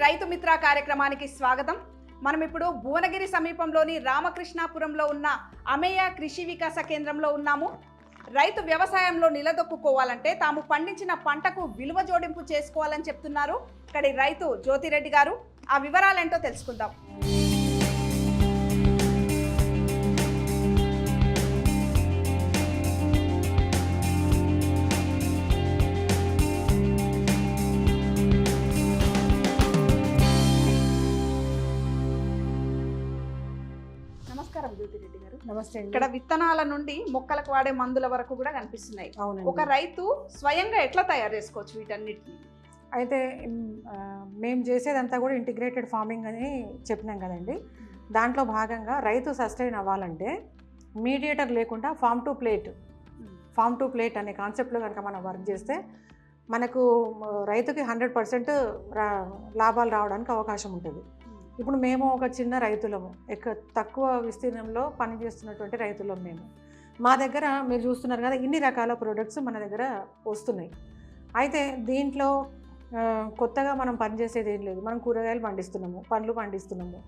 రైతు మిత్ర కార్యక్రమానికి స్వాగతం. మనం ఇప్పుడు భువనగిరి సమీపంలోని రామకృష్ణాపురంలో ఉన్న అమేయ కృషి వికాస కేంద్రంలో ఉన్నాము. రైతు వ్యవసాయంలో నిలదొక్కుకోవాలంటే తాము పండించిన పంటకు విలువ జోడింపు చేసుకోవాలని చెప్తున్నారు ఇక్కడి రైతు జ్యోతిరెడ్డి గారు. ఆ వివరాలేంటో తెలుసుకుందాం. నమస్కారం జ్యోతిరెడ్డి గారు. నమస్తే. ఇక్కడ విత్తనాల నుండి మొక్కలకు వాడే మందుల వరకు కూడా కనిపిస్తున్నాయి. అవునండి. ఒక రైతు స్వయంగా ఎట్లా తయారు చేసుకోవచ్చు వీటన్నిటిని? అయితే మేము చేసేదంతా కూడా ఇంటిగ్రేటెడ్ ఫార్మింగ్ అని చెప్పినాం కదండి. దాంట్లో భాగంగా రైతు సస్టైన్ అవ్వాలంటే మీడియేటర్ లేకుండా ఫామ్ టు ప్లేట్ అనే కాన్సెప్ట్లో కనుక మనం వర్క్ చేస్తే మనకు రైతుకి 100% లాభాలు రావడానికి అవకాశం ఉంటుంది. ఇప్పుడు మేము ఒక చిన్న రైతులము, తక్కువ విస్తీర్ణంలో పనిచేస్తున్నటువంటి రైతులం మేము. మా దగ్గర మీరు చూస్తున్నారు కదా, ఇన్ని రకాల ప్రోడక్ట్స్ మన దగ్గర వస్తున్నాయి. అయితే దీంట్లో కొత్తగా మనం పనిచేసేది ఏం లేదు. మనం కూరగాయలు పండిస్తున్నాము, పండ్లు పండిస్తున్నాము,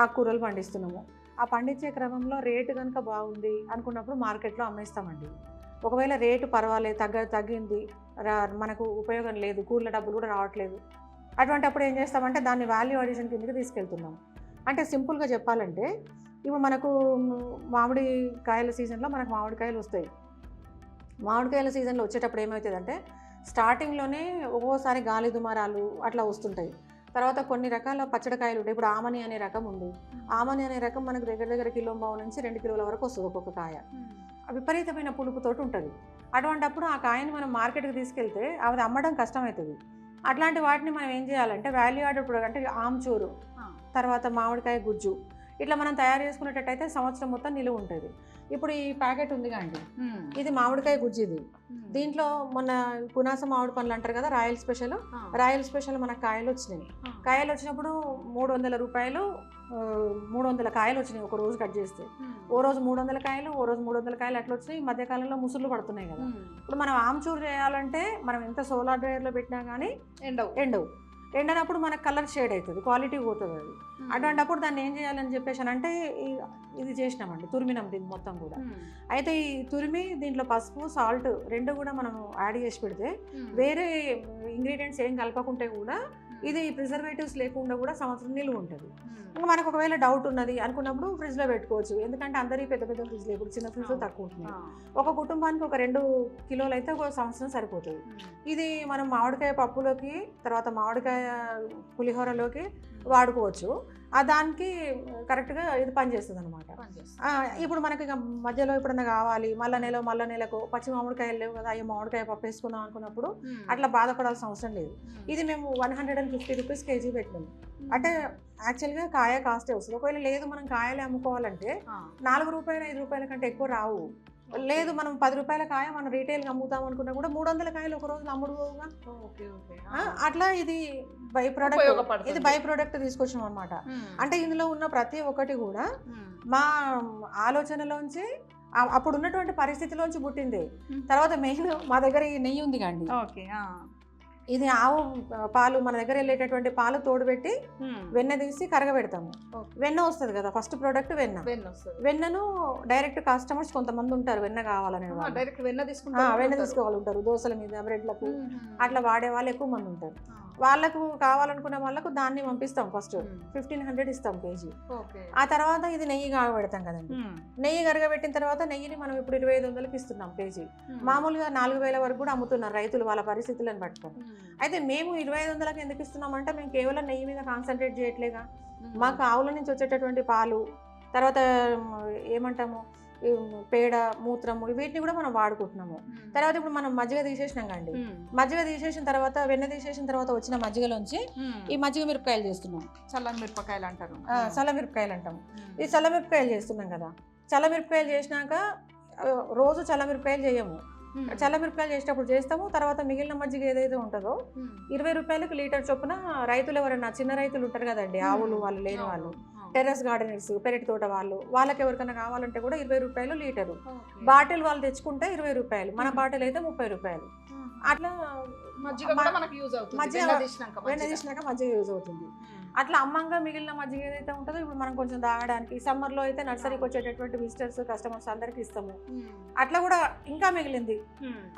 ఆకుకూరలు పండిస్తున్నాము. ఆ పండించే క్రమంలో రేటు కనుక బాగుంది అనుకున్నప్పుడు మార్కెట్లో అమ్మేస్తామండి. ఒకవేళ రేటు పర్వాలేదు, తగ్గింది, మనకు ఉపయోగం లేదు, కూరల డబ్బులు కూడా రావట్లేదు, అటువంటి అప్పుడు ఏం చేస్తామంటే దాన్ని వాల్యూ అడిషన్ కిందకి తీసుకెళ్తున్నాం. అంటే సింపుల్గా చెప్పాలంటే ఇప్పుడు మనకు మామిడి కాయల సీజన్లో మనకు మామిడికాయలు వస్తాయి. మామిడికాయల సీజన్లో వచ్చేటప్పుడు ఏమవుతుందంటే స్టార్టింగ్లోనే ఒక్కోసారి గాలి దుమారాలు అట్లా వస్తుంటాయి. తర్వాత కొన్ని రకాల పచ్చడికాయలు ఉంటాయి. ఇప్పుడు ఆమని అనే రకం ఉంది. ఆమని అనే రకం మనకు దగ్గర కిలోంబావు నుంచి 2 కిలోల వరకు వస్తుంది ఒక్కొక్క కాయ. విపరీతమైన పులుపుతోటి ఉంటుంది. అటువంటప్పుడు ఆ కాయని మనం మార్కెట్కి తీసుకెళ్తే అది అమ్మడం కష్టమవుతుంది. అట్లాంటి వాటిని మనం ఏం చేయాలంటే వాల్యూ యాడెడ్ ప్రొడక్ట్ అంటే ఆమ్చూరు, తర్వాత మామిడికాయ గుజ్జు ఇట్లా మనం తయారు చేసుకునేటట్టయితే సంవత్సరం మొత్తం నిలువ ఉంటుంది. ఇప్పుడు ఈ ప్యాకెట్ ఉంది కండి, ఇది మామిడికాయ గుజ్జు. ఇది దీంట్లో మొన్న పునాస మామిడి పండ్లు అంటారు కదా, రాయల్ స్పెషల్ మనకు కాయలు వచ్చినాయి. కాయలు వచ్చినప్పుడు 300 రూపాయలు 300 కాయలు వచ్చినాయి ఒక రోజు కట్ చేస్తే. ఓ రోజు 300 కాయలు, ఓ రోజు 300 కాయలు అట్లా వచ్చినాయి. ఈ మధ్యకాలంలో ముసుర్లు పడుతున్నాయి కదా. ఇప్పుడు మనం ఆమ్చూరు చేయాలంటే మనం ఎంత సోలార్ డ్రైయర్లో పెట్టినా కానీ ఎండనప్పుడు మనకు కలర్ షేడ్ అవుతుంది, క్వాలిటీ పోతుంది అది. అటువంటిప్పుడు దాన్ని ఏం చేయాలని చెప్పేసి అంటే ఇది చేసినామండి, తురిమినాం దీన్ని మొత్తం కూడా. అయితే ఈ తురిమి దీంట్లో పసుపు, సాల్ట్ రెండు కూడా మనం యాడ్ చేసి పెడితే వేరే ఇంగ్రీడియంట్స్ ఏం కలపకుంటే కూడా ఇది ప్రిజర్వేటివ్స్ లేకుండా కూడా సంవత్సరం నిలువ ఉంటుంది. ఇంకా మనకు ఒకవేళ డౌట్ ఉన్నది అనుకున్నప్పుడు ఫ్రిడ్జ్లో పెట్టుకోవచ్చు. ఎందుకంటే అందరికీ పెద్ద ఫ్రిడ్జ్లో, ఇప్పుడు చిన్న ఫ్రిడ్జ్లో తక్కువ ఉంటుంది. ఒక కుటుంబానికి ఒక 2 కిలోలు అయితే ఒక సంవత్సరం సరిపోతుంది. ఇది మనం మామిడికాయ పప్పులోకి, తర్వాత మామిడికాయ పులిహోరలోకి వాడుకోవచ్చు. దానికి కరెక్ట్గా ఇది పనిచేస్తుంది అనమాట. ఇప్పుడు మనకి ఇక మధ్యలో ఎప్పుడన్నా కావాలి, మళ్ళా నెలకు పచ్చి మామిడికాయలు లేవు కదా, అయ్యో మామిడికాయ పప్పు వేసుకుందాం అనుకున్నప్పుడు అట్లా బాధపడాల్సిన అవసరం లేదు. ఇది మేము 150 రూపీస్ కేజీ పెట్టినాము. అంటే యాక్చువల్గా కాయ కాస్టే వస్తుంది. ఒకవేళ లేదు మనం కాయలే అమ్ముకోవాలంటే 4 రూపాయలు 5 రూపాయల కంటే ఎక్కువ రావు. లేదు మనం 10 రూపాయల కాయ మనం రీటైల్గా అమ్ముతాం అనుకున్నా కూడా 300 కాయలు ఒక రోజు అమ్ముడుగా. అట్లా ఇది బై ప్రోడక్ట్ తీసుకొచ్చాం అనమాట. అంటే ఇందులో ఉన్న ప్రతి ఒక్కటి కూడా మా ఆలోచనలోంచి, అప్పుడు ఉన్నటువంటి పరిస్థితిలోంచి పుట్టింది. తర్వాత మెయిన్ మా దగ్గర ఈ నెయ్యి ఉంది కండి. ఇది ఆవు పాలు, మన దగ్గర వెళ్ళేటటువంటి పాలు తోడుపెట్టి వెన్న తీసి కరగబెడతాము. వెన్న వస్తుంది కదా, ఫస్ట్ ప్రోడక్ట్ వెన్నను డైరెక్ట్ కస్టమర్స్ కొంతమంది ఉంటారు, వెన్న కావాలనే వెన్న తీసుకోవాలి ఉంటారు. దోశల మీద, బ్రెడ్లకు అట్లా వాడే వాళ్ళు ఎక్కువ మంది ఉంటారు. వాళ్ళకు కావాలనుకున్న వాళ్ళకు దాన్ని పంపిస్తాం. ఫస్ట్ 1500 ఇస్తాం కేజీ. ఆ తర్వాత ఇది నెయ్యి కాగబెడతాం కదండి. నెయ్యి కరగబెట్టిన తర్వాత నెయ్యిని మనం ఇప్పుడు 2500కి ఇస్తున్నాం కేజీ. మామూలుగా 4000 వరకు కూడా అమ్ముతున్నారు రైతులు వాళ్ళ పరిస్థితులను పట్టుకొని. అయితే మేము 2500కి ఎందుకు ఇస్తున్నామంటే మేము కేవలం నెయ్యి మీద కాన్సన్ట్రేట్ చేయట్లేగా. మాకు ఆవుల నుంచి వచ్చేటటువంటి పాలు, తర్వాత ఏమంటాము పేడ, మూత్రము, వీటిని కూడా మనం వాడుకుంటున్నాము. తర్వాత ఇప్పుడు మనం మజ్జిగ తీసేసినాం కండి. మజ్జిగ తీసేసిన తర్వాత, వెన్న తీసేసిన తర్వాత వచ్చిన మజ్జిగలోంచి ఈ మజ్జిగ మిరపకాయలు చేస్తున్నాం. చల్లమిరపకాయలు అంటారు. చల్లమిరపకాయలు అంటాం. ఈ చల్లమిరపకాయలు చేస్తున్నాం కదా. చల్లమిరపకాయలు చేసినాక రోజు చల్లమిరపకాయలు చేయము. చల్లమిరపకాయలు చేసేటప్పుడు చేస్తాము. తర్వాత మిగిలిన మజ్జిగ ఏదైతే ఉంటుందో 20 రూపాయలకు లీటర్ చొప్పున రైతులు ఎవరైనా చిన్న రైతులు ఉంటారు కదండి, ఆవులు వాళ్ళు లేని వాళ్ళు, టెర్రస్ గార్డెనర్స్, పెరటి తోట వాళ్ళకి ఎవరికైనా కావాలంటే కూడా 20 రూపాయలు లీటరు. బాటిల్ వాళ్ళు తెచ్చుకుంటే 20 రూపాయలు, మన బాటిల్ అయితే 30 రూపాయలు. అట్లా మజ్జిగ కూడా మనకు యూజ్ అవుతుంది. మజ్జిగ వెన్న మజ్జిగ. తీసినాక మజ్జిగ యూజ్ అవుతుంది. అట్లా అమ్మంగా మిగిలిన మజ్జిగ ఏదైతే ఉంటుందో ఇప్పుడు మనం కొంచెం తాగడానికి, సమ్మర్లో అయితే నర్సరీకి వచ్చేటటువంటి విజిటర్స్ కస్టమర్స్ అందరికి ఇస్తాము. అట్లా కూడా ఇంకా మిగిలింది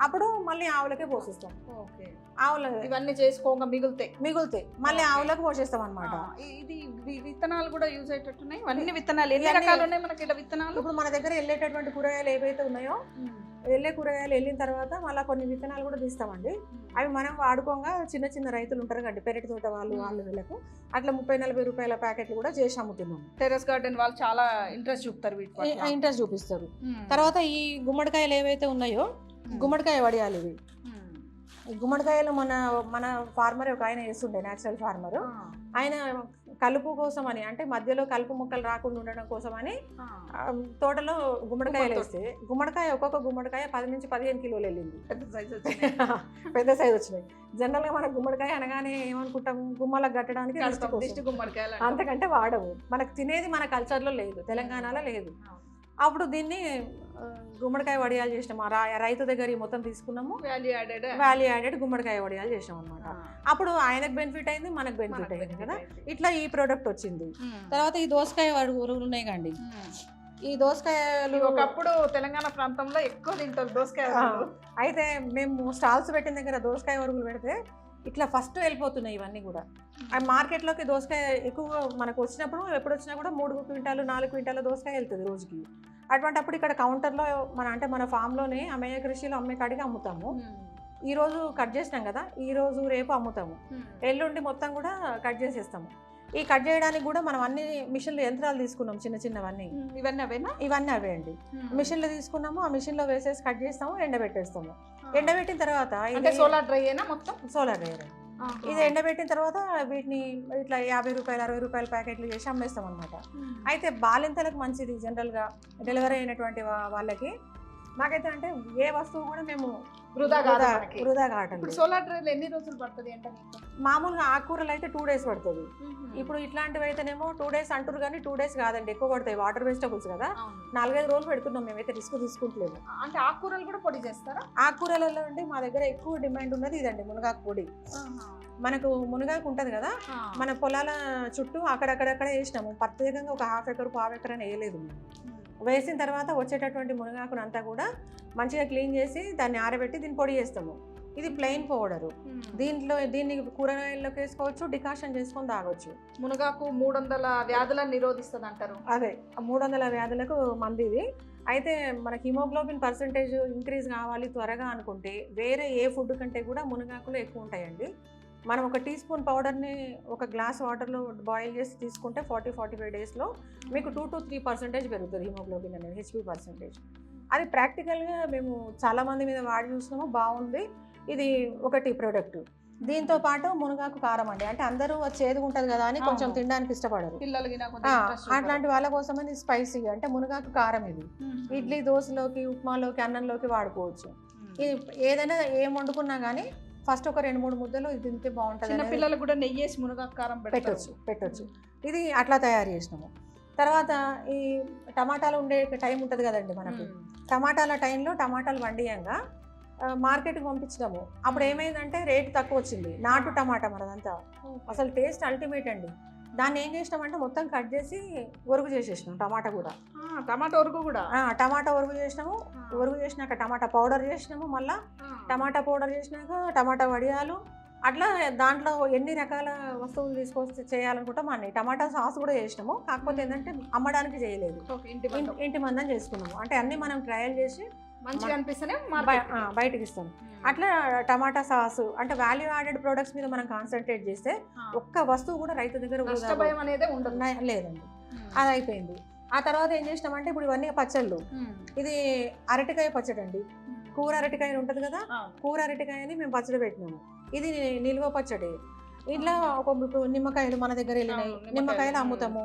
అప్పుడు మళ్ళీ ఆవులకే పోషిస్తాం. ఆవుల ఇవన్నీ చేసుకోగా మిగులుతాయి మళ్ళీ ఆవులకు పోషిస్తాం అనమాట. ఇది విత్తనాలు కూడా యూజ్ అయ్యేటట్టున్నాయి. ఇవన్నీ విత్తనాలు ఎన్ని రకాలు ఉన్నాయి మనకి ఇలా విత్తనాలు? ఇప్పుడు మన దగ్గర వెళ్ళేటటువంటి కూరగాయలు ఏవైతే ఉన్నాయో వెళ్ళే కూరగాయలు వెళ్ళిన తర్వాత మళ్ళీ కొన్ని విత్తనాలు కూడా తీస్తామండి. అవి మనం వాడుకోగా చిన్న చిన్న రైతులు ఉంటారు కండి, పెరటి తోట వాళ్ళు వీళ్ళకు అట్లా 30-40 రూపాయల ప్యాకెట్లు కూడా చేసి అమ్ముతున్నాము. టెర్రస్ గార్డెన్ వాళ్ళు చాలా ఇంట్రెస్ట్ చూపుతారు, ఇంట్రెస్ట్ చూపిస్తారు. తర్వాత ఈ గుమ్మడికాయలు ఏవైతే ఉన్నాయో గుమ్మడికాయ వడియాలు ఇవి. గుమ్మడికాయలు మన ఫార్మర్ ఒక ఆయన వేస్తుండే, న్యాచురల్ ఫార్మర్. ఆయన కలుపు కోసం అని, అంటే మధ్యలో కలుపు మొక్కలు రాకుండా ఉండడం కోసం అని తోటలో గుమ్మడికాయలు వేస్తే గుమ్మడికాయ ఒక్కొక్క గుమ్మడికాయ 10 నుంచి 15 కిలోలు వెళ్ళింది. పెద్ద సైజ్ వచ్చినాయి. జనరల్ గా మన గుమ్మడికాయ అనగానే ఏమనుకుంటాము, గుమ్మలకు కట్టడానికి అంతకంటే వాడము. మనకు తినేది మన కల్చర్లో లేదు, తెలంగాణలో లేదు. అప్పుడు దీన్ని గుమ్మడికాయ వడియాలు చేసినాం. రైతు దగ్గర మొత్తం తీసుకున్నాము, వాల్యూ యాడెడ్ గుమ్మడికాయ వడియాలు చేసినాం అనమాట. అప్పుడు ఆయనకు బెనిఫిట్ అయింది, మనకు బెనిఫిట్ అయింది కదా. ఇట్లా ఈ ప్రోడక్ట్ వచ్చింది. తర్వాత ఈ దోసకాయ వరుగులు ఉన్నాయి కండి. ఈ దోసకాయలు ఒకప్పుడు తెలంగాణ ప్రాంతంలో ఎక్కువ తింటారు దోసకాయ. అయితే మేము స్టాల్స్ పెట్టిన దగ్గర దోసకాయ వరుగులు పెడితే ఇట్లా ఫస్ట్ వెళ్ళిపోతున్నాయి ఇవన్నీ కూడా. అవి మార్కెట్లోకి దోసకాయ ఎక్కువ మనకు వచ్చినప్పుడు ఎప్పుడు వచ్చినా కూడా 3 క్వింటాలు 4 క్వింటాల దోసకాయ వెళ్తుంది రోజుకి. అటువంటిప్పుడు ఇక్కడ కౌంటర్లో మన ఫామ్లోనే అమ్మయ్య కృషిలో అమ్మే కాడికి అమ్ముతాము. ఈరోజు కట్ చేసినాం కదా, ఈరోజు రేపు అమ్ముతాము, ఎల్లుండి మొత్తం కూడా కట్ చేసేస్తాము. ఈ కట్ చేయడానికి కూడా మనం అన్ని మిషన్లు యంత్రాలు తీసుకున్నాం, చిన్న చిన్నవన్నీ. ఇవన్నీ అవే అండి. మిషన్లు తీసుకున్నాము, ఆ మిషన్లో వేసేసి కట్ చేస్తాము, ఎండబెట్టేస్తాము. ఎండబెట్టిన తర్వాత సోలార్ డ్రై అయినా మొత్తం సోలార్ డ్రై. ఇది ఎండబెట్టిన తర్వాత వీటిని ఇట్లా 50 రూపాయలు 60 రూపాయల ప్యాకెట్లు చేసి అమ్మేస్తాం అనమాట. అయితే బాలింతలకు మంచిది జనరల్గా డెలివరీ అయినటువంటి వాళ్ళకి. మాకైతే అంటే ఏ వస్తువు కూడా మేము వృధా కావటం. సోలార్ డ్రైలో ఎన్ని రోజులు పడుతుంది అంటే? మామూలుగా ఆకుకూరలు అయితే 2 days పడుతుంది. ఇప్పుడు ఇట్లాంటివి అయితేనేమో 2 days అంటారు, కానీ 2 days కాదండి, ఎక్కువ పడతాయి. వాటర్ వెజిటబుల్స్ కదా, 4-5 రోజులు పెడుతున్నాం. మేమైతే రిస్క్ తీసుకుంటలేము. అంటే ఆకుకూరలు కూడా పొడి చేస్తారా? ఆకుకూరలలో అంటే మా దగ్గర ఎక్కువ డిమాండ్ ఉన్నది ఇదండి, మునగాకు పొడి. మనకు మునగాకు ఉంటుంది కదా, మన పొలాల చుట్టూ అక్కడక్కడక్కడ వేసినాము. ప్రత్యేకంగా ఒక 1/2 acre 1/4 acre అని వేయలేదు. వేసిన తర్వాత వచ్చేటటువంటి మునగాకును అంతా కూడా మంచిగా క్లీన్ చేసి దాన్ని ఆరబెట్టి దీన్ని పొడి చేస్తాము. ఇది ప్లెయిన్ పౌడరు. దీన్ని కూరగాయల్లోకి వేసుకోవచ్చు, డికాషన్ చేసుకొని తాగొచ్చు. మునగాకు 300 వ్యాధులను నిరోధిస్తుంది అంటారు. అదే 300 వ్యాధులకు మంది ఇది. అయితే మనకి హిమోగ్లోబిన్ పర్సంటేజ్ ఇంక్రీజ్ కావాలి త్వరగా అనుకుంటే వేరే ఏ ఫుడ్ కంటే కూడా మునగాకులు ఎక్కువ ఉంటాయండి. మనం ఒక టీ స్పూన్ పౌడర్ని ఒక గ్లాస్ వాటర్లో బాయిల్ చేసి తీసుకుంటే 40-45 డేస్లో మీకు 2 to 3% పెరుగుతుంది హిమోగ్లోబిన్ అనేది, హెచ్బి పర్సంటేజ్. అది ప్రాక్టికల్గా మేము చాలామంది మీద వాడి చూసినాము, బాగుంది. ఇది ఒకటి ప్రోడక్ట్. దీంతో పాటు మునగాకు కారం అండి, అంటే అందరూ చేదుగా ఉంటుంది కదా అని కొంచెం తినడానికి ఇష్టపడరు. అట్లాంటి వాళ్ళ కోసం అని స్పైసీ, అంటే మునగాకు కారం. ఇది ఇడ్లీ, దోశలోకి, ఉప్మాలోకి, అన్నంలోకి వాడుకోవచ్చు. ఇది ఏదైనా ఏం వండుకున్నా కానీ ఫస్ట్ ఒక 2-3 ముద్దలు ఇది తింటే బాగుంటుంది. పిల్లలకు కూడా నెయ్యి వేసి మునగాకు కారం పెట్టొచ్చు. ఇది అట్లా తయారు చేసినాము. తర్వాత ఈ టమాటాలు ఉండే టైం ఉంటుంది కదండి మనకు. టమాటాల టైంలో టమాటాలు వండియంగా మార్కెట్కి పంపించినాము. అప్పుడు ఏమైందంటే రేటు తక్కువ వచ్చింది. నాటు టమాటా మనదంతా అసలు టేస్ట్ అల్టిమేట్ అండి. దాన్ని ఏం చేసినామంటే మొత్తం కట్ చేసి ఒరుగు చేసేసినాం. టమాటా ఒరుగు చేసినాము. ఒరుగు చేసినాక టమాటా పౌడర్ చేసినాము. మళ్ళీ టమాటా పౌడర్ చేసినాక టమాటా వడియాలు, అట్లా దాంట్లో ఎన్ని రకాల వస్తువులు తీసుకొచ్చి చేయాలనుకుంటాం అన్ని. టమాటా సాస్ కూడా చేసినాము, కాకపోతే ఏంటంటే అమ్మడానికి చేయలేదు, ఇంటి మందం చేసుకున్నాము. అంటే అన్ని మనం ట్రయల్ చేసి మంచిగా అనిపిస్తేనే బయటకి ఇస్తాం. అట్లా టమాటా సాస్ అంటే వాల్యూ యాడెడ్ ప్రొడక్ట్స్ మీద మనం కాన్సన్ట్రేట్ చేస్తే ఒక్క వస్తువు కూడా రైతు దగ్గర లేదండి. అది అయిపోయింది. ఆ తర్వాత ఏం చేసినామంటే ఇప్పుడు ఇవన్నీ పచ్చళ్ళు. ఇది అరటికాయ పచ్చడి అండి. కూర అరటికాయ ఉంటుంది కదా, కూర అరటికాయని మేము పచ్చడి పెట్టినాము. ఇది నిల్వ పచ్చడి. ఇట్లా ఇప్పుడు నిమ్మకాయలు మన దగ్గర వెళ్ళినాయి, నిమ్మకాయలు అమ్ముతాము.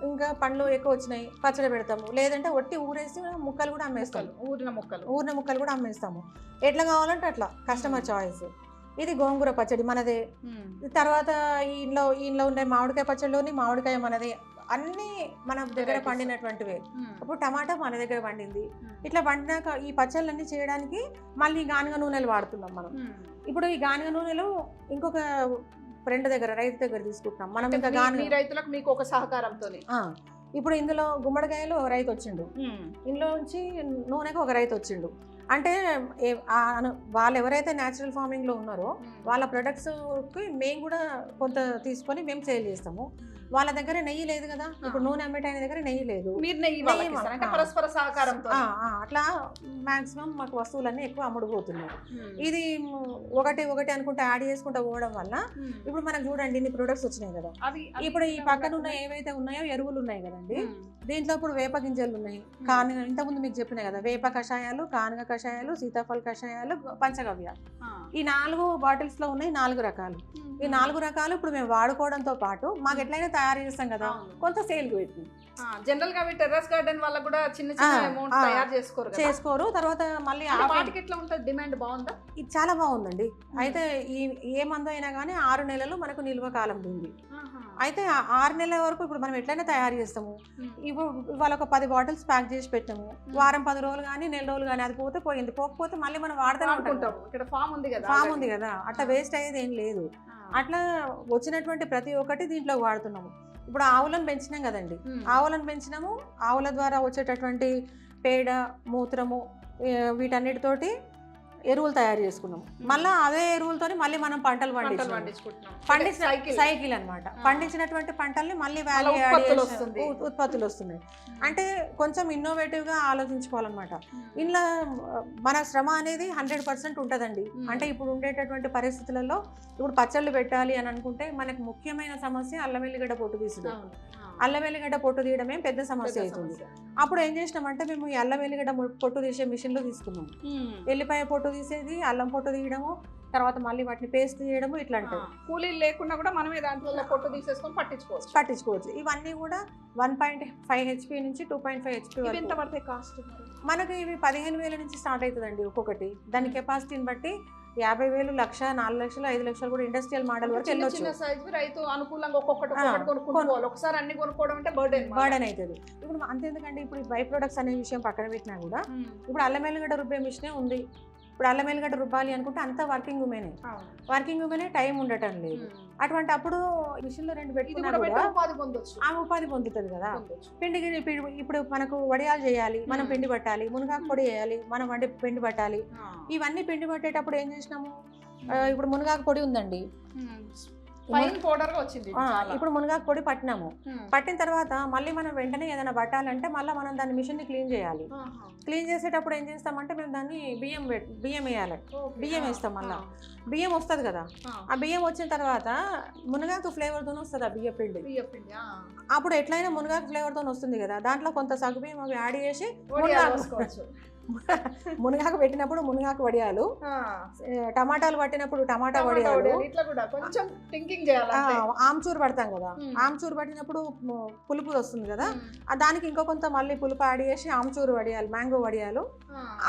ఇంకా పండ్లు ఎక్కువ వచ్చినాయి, పచ్చడి పెడతాము. లేదంటే ఒట్టి ఊరేసి ముక్కలు కూడా అమ్మేస్తాము. ఊరిన ముక్కలు కూడా అమ్మేస్తాము. ఎట్లా కావాలంటే అట్లా, కస్టమర్ చాయిస్. ఇది గోంగూర పచ్చడి మనదే. తర్వాత ఇంట్లో ఉండే మామిడికాయ పచ్చడిలోని మామిడికాయ మనదే. అన్నీ మన దగ్గర Varieties. పండినటువంటివే. ఇప్పుడు టమాటా మన దగ్గర పండింది. ఇట్లా పండినాక ఈ పచ్చళ్ళన్నీ చేయడానికి మళ్ళీ గానుగ నూనెలు వాడుతున్నాం మనం. ఇప్పుడు ఈ గానుగ నూనెలు ఇంకొక ఫ్రెండ్ దగ్గర రైతు దగ్గర తీసుకుంటున్నాం మనం. ఇంకా మీ రైతులకు మీకు ఒక సహకారంతో ఇప్పుడు ఇందులో గుమ్మడికాయలు ఒక రైతు వచ్చిండు, ఇందులో నుంచి నూనెకు ఒక రైతు వచ్చిండు. అంటే వాళ్ళు ఎవరైతే న్యాచురల్ ఫార్మింగ్లో ఉన్నారో వాళ్ళ ప్రొడక్ట్స్కి మేము కూడా కొంత తీసుకొని మేము సేల్ చేస్తాము. వాళ్ళ దగ్గర నెయ్యి లేదు కదా, ఇప్పుడు నూనె అమ్మేటాయన దగ్గర నెయ్యి లేదు, మీరు నెయ్యి అంటే పరస్పర సహకారంతో అట్లా మాక్సిమం మాకు వస్తువులన్నీ ఎక్కువ అమ్ముడుపోతున్నాయి. ఇది ఒకటి అనుకుంటే యాడ్ చేసుకుంటూ పోవడం వల్ల ఇప్పుడు మనకు చూడండి ఇన్ని ప్రొడక్ట్స్ వచ్చినాయి కదా. ఇప్పుడు ఈ పక్కన ఉన్న ఏవైతే ఉన్నాయో ఎరువులు ఉన్నాయి కదండి, దీంట్లో ఇప్పుడు వేప గింజలు ఉన్నాయి, కానుగ ఇంతకుముందు మీకు చెప్పిన కదా, వేప కషాయాలు, కానుగ కషాయాలు, సీతాఫల కషాయాలు, పంచగవ్య, ఈ 4 బాటిల్స్ లో ఉన్నాయి 4 రకాలు. ఈ 4 రకాలు ఇప్పుడు మేము వాడుకోవడంతో పాటు మాకు ఎట్లయినా తయారు చేస్తాం కదా, కొంత సేల్ పెట్టింది. జనరల్ గా టెర్రస్ గార్డెన్ వల్ల కూడా చిన్న చిన్న అమౌంట్ తయారు చేసుకోరు. తర్వాత అయితే వాటికి ఎట్లా ఉంటుంది, డిమాండ్ బాగుందా? ఇది చాలా బాగుందండి. అయితే ఏ మందు అయినా కానీ 6 నెలలు మనకు నిల్వ కాలం ఉంది. అయితే 6 నెలల వరకు ఇప్పుడు మనం ఎట్లయినా తయారు చేస్తాము. ఇప్పుడు ఇవాళ ఒక 10 బాటిల్స్ ప్యాక్ చేసి పెట్టాము, వారం 10 రోజులు కానీ నెల రోజులు కానీ అది పోతే పోయింది, పోకపోతే మళ్ళీ మనం వాడుతూనే ఉంటాం. ఇక్కడ ఫామ్ ఉంది కదా, అట్లా వేస్ట్ అయ్యేది ఏం లేదు. అట్లా వచ్చినటువంటి ప్రతి ఒక్కటి దీంట్లో వాడుతున్నాము. ఇప్పుడు ఆవులను పెంచినాం కదండి, ఆవులను పెంచినాము, ఆవుల ద్వారా వచ్చేటటువంటి పేడ, మూత్రము, వీటన్నిటితోటి ఎరువులు తయారు చేసుకున్నాం. మళ్ళీ అదే ఎరువులతో మళ్ళీ మనం పంటలు సైకిల్ అనమాట. పండించినటువంటి పంటల్ని మళ్ళీ వాల్యూ ఉత్పత్తులు వస్తున్నాయి. అంటే కొంచెం ఇన్నోవేటివ్గా ఆలోచించుకోవాలన్నమాట. ఇంట్లో మన శ్రమ అనేది 100% ఉంటుందండి. అంటే ఇప్పుడు ఉండేటటువంటి పరిస్థితులలో ఇప్పుడు పచ్చళ్ళు పెట్టాలి అని అనుకుంటే మనకు ముఖ్యమైన సమస్య అల్లం వెల్లిగడ్డ పొట్టు తీసుడు. అల్లం వెల్లిగడ్డ పొట్టు తీయడమే పెద్ద సమస్య అవుతుంది. అప్పుడు ఏం చేసినామంటే మేము ఈ అల్లం వెల్లిగడ్డ పొట్టు తీసే మిషన్లో తీసుకున్నాము. ఎల్లిపాయ పొట్టు తీసేది, అల్లం పొట్టు తీయడము, తర్వాత మళ్ళీ వాటిని పేస్ట్ చేయడము, ఇట్లాంటివి. కూలీలు లేకుండా కూడా మనమే దాంట్లో పొట్టు తీసేసుకొని పట్టించుకోవచ్చు. ఇవన్నీ కూడా 1.5 HP నుంచి 2.5 HP వరకు. ఎంత పడితే కాస్ట్ మనకి ఇవి 15,000 నుంచి స్టార్ట్ అవుతుందండి ఒక్కొక్కటి. దాని కెపాసిటీని బట్టి 50,000, 1,00,000, 4 లక్షలు, 5 లక్షలు కూడా ఇండస్ట్రియల్ మోడల్ వరకు వెళ్ళొచ్చు. చిన్న సైజు రైతు అనుకూలంగా ఒక్కొక్కటి ఒకసారి అన్ని కొనుక్కోవడం అంటే బర్డెన్ అవుతుంది. ఇప్పుడు అంతేందుకండి, ఇప్పుడు బై ప్రొడక్ట్స్ అనే విషయం పక్కన పెట్టినా కూడా ఇప్పుడు అల్లం వెల్లిగడ్డ రుబ్బే మిషనే ఉంది. ఇప్పుడు అల్లం వెల్లిగడ్డ రుబ్బాలి అనుకుంటే అంతా వర్కింగ్ ఉమెనే టైం ఉండటం లేదు. అటువంటి అప్పుడు మిషన్లో 2 పెట్టుకున్నా కూడా ఆమె ఉపాధి పొందుతుంది కదా. ఇప్పుడు మనకు వడియాలు చేయాలి, మనం పిండి పట్టాలి, మునగాకు పొడి చేయాలి, మనం పిండి పట్టాలి. ఇవన్నీ పిండి పట్టేటప్పుడు ఏం చేసినాము, ఇప్పుడు మునగాకు పొడి ఉందండి, ఇప్పుడు మునగాకు పొడి పట్టినాము. పట్టిన తర్వాత మళ్ళీ మనం వెంటనే ఏదైనా పట్టాలంటే మళ్ళీ మనం దాన్ని మిషన్ ని క్లీన్ చేయాలి. క్లీన్ చేసేటప్పుడు ఏం చేస్తామంటే మేము దాన్ని బియ్యం వేయాలి. బియ్యం వేస్తాం, మళ్ళీ బియ్యం వస్తుంది కదా. ఆ బియ్యం వచ్చిన తర్వాత మునగాకు ఫ్లేవర్తో వస్తుంది ఆ బియ్య పిండి. అప్పుడు ఎట్లయినా మునగాకు ఫ్లేవర్తో వస్తుంది కదా, దాంట్లో కొంత సగ్గుబియ్యం అవి యాడ్ చేసి మునగాకు పెట్టినప్పుడు మునగాకు వడియాలు, టమాటాలు పట్టినప్పుడు టమాటా వడియాలు, ఆమ్చూరు పడతాం కదా, ఆమ్చూరు పట్టినప్పుడు పులుపు వస్తుంది కదా, దానికి ఇంకో కొంత మళ్ళీ పులుపు యాడ్ చేసి ఆమ్చూరు వడియాలు, మ్యాంగో వడియాలు,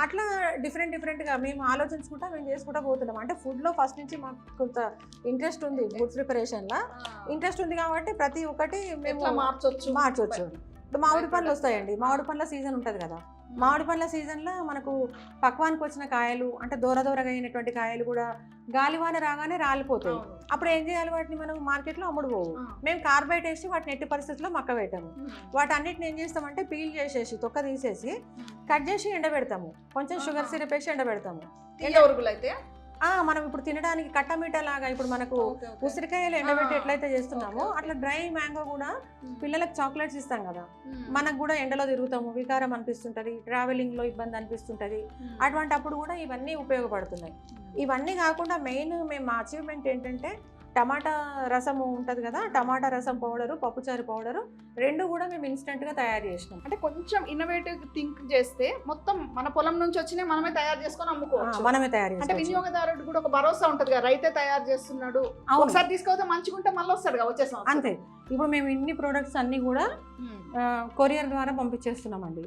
అట్లా డిఫరెంట్ గా మేము ఆలోచించుకుంటా మేము చేసుకుంటా పోతున్నాం. అంటే ఫుడ్ లో ఫస్ట్ నుంచి మాకు కొంత ఇంట్రెస్ట్ ఉంది, ఫుడ్ ప్రిపరేషన్ లా ఇంట్రెస్ట్ ఉంది కాబట్టి ప్రతి ఒక్కటి మేము మార్చొచ్చు. ఇప్పుడు మామిడి పండ్లు వస్తాయండి, మామిడి పండ్ల సీజన్ ఉంటుంది కదా, మామిడి పండ్ల సీజన్లో మనకు పక్వానికి వచ్చిన కాయలు అంటే దూరగా అయినటువంటి కాయలు కూడా గాలివాన రాగానే రాలిపోతాయి. అప్పుడు ఏం చేయాలి, వాటిని మనం మార్కెట్లో అమ్ముడుపోవు. మేము కార్బైట్ వేసి వాటిని ఎట్టి పరిస్థితుల్లో మక్క పెట్టాము. వాటన్నిటిని ఏం చేస్తామంటే పీల్ చేసేసి తొక్క తీసేసి కట్ చేసి ఎండబెడతాము, కొంచెం షుగర్ సిరప్ వేసి ఎండబెడతాము. అయితే మనం ఇప్పుడు తినడానికి కట్టమీట లాగా ఇప్పుడు మనకు ఉసిరికాయలు ఎండబెట్టి ఎట్లయితే చేస్తున్నామో అట్లా డ్రై మ్యాంగో కూడా పిల్లలకు చాక్లెట్స్ ఇస్తాం కదా, మనకు కూడా ఎండలో తిరుగుతాము, వికారం అనిపిస్తుంటది, ట్రావెలింగ్ లో ఇబ్బంది అనిపిస్తుంటది. అటువంటి అప్పుడు కూడా ఇవన్నీ ఉపయోగపడుతున్నాయి. ఇవన్నీ కాకుండా మెయిన్ మేము అచీవ్మెంట్ ఏంటంటే టమాటా రసము ఉంటుంది కదా, టమాటా రసం పౌడరు, పప్పుచారు పౌడరు 2 కూడా మేము ఇన్స్టెంట్గా తయారు చేసినాం. అంటే కొంచెం ఇన్నోవేటివ్ థింక్ చేస్తే మొత్తం మన పొలం నుంచి వచ్చినా మనమే తయారు చేసుకొని అమ్ముకోవచ్చు, మనమే తయారు. అంటే వినియోగదారుడు కూడా ఒక భరోసా ఉంటుంది కదా, రైతే తయారు చేస్తున్నాడు, ఒకసారి తీసుకోతే మంచిగా ఉంటే మళ్ళీ వస్తాడు కదా వచ్చేసాం. అంతే. ఇప్పుడు మేము ఇన్ని ప్రొడక్ట్స్ అన్ని కూడా కొరియర్ ద్వారా పంపించేస్తున్నామండి.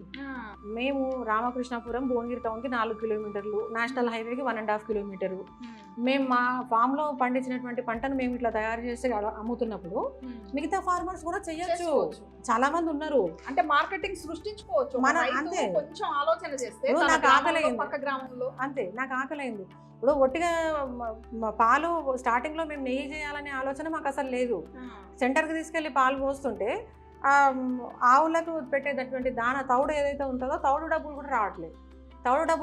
మేము రామకృష్ణాపురం భువనగిరి టౌన్కి 4 కిలోమీటర్లు, నేషనల్ హైవేకి 1.5 కిలోమీటరు. మేము మా ఫామ్లో పండించినటువంటి పంటను మేము ఇట్లా తయారు చేసి అమ్ముతున్నప్పుడు మిగతా ఫార్మర్స్ కూడా చెయ్యొచ్చు. చాలా మంది ఉన్నారు. అంటే మార్కెటింగ్ సృష్టించుకోవచ్చు మన రైతు అంతే. కొంచెం ఆలోచన చేస్తే ఇప్పుడు తన నాకు గ్రామంలో, ఆకలైంది. పక్క గ్రామంలో అంతే, నాకు ఆకలైంది. ఇప్పుడు ఒట్టిగా పాలు స్టార్టింగ్లో మేము నెయ్యి చేయాలనే ఆలోచన మాకు అసలు లేదు. సెంటర్కి తీసుకెళ్ళి పాలు పోస్తుంటే ఆవులకు పెట్టేటటువంటి తౌడు ఏదైతే ఉంటుందో తౌడు డబ్బులు